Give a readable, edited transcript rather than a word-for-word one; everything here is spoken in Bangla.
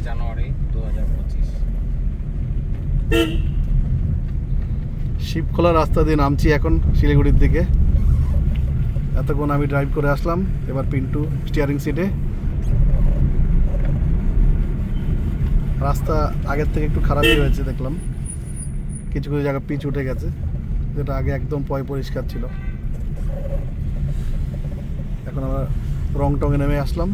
জানুয়ারি 2025। শিবখোলা রাস্তা দিয়ে নামছি এখন শিলিগুড়ির দিকে। এতক্ষণ আমি ড্রাইভ করে আসলাম, এবার পিন্টু স্টিয়ারিং সিটে। রাস্তা আগের থেকে একটু খারাপই হয়েছে দেখলাম, কিছু কিছু জায়গা পিচ উঠে গেছে, যেটা আগে একদম পরিষ্কার ছিল। এখন আমরা রং টঙে নেমে আসলাম।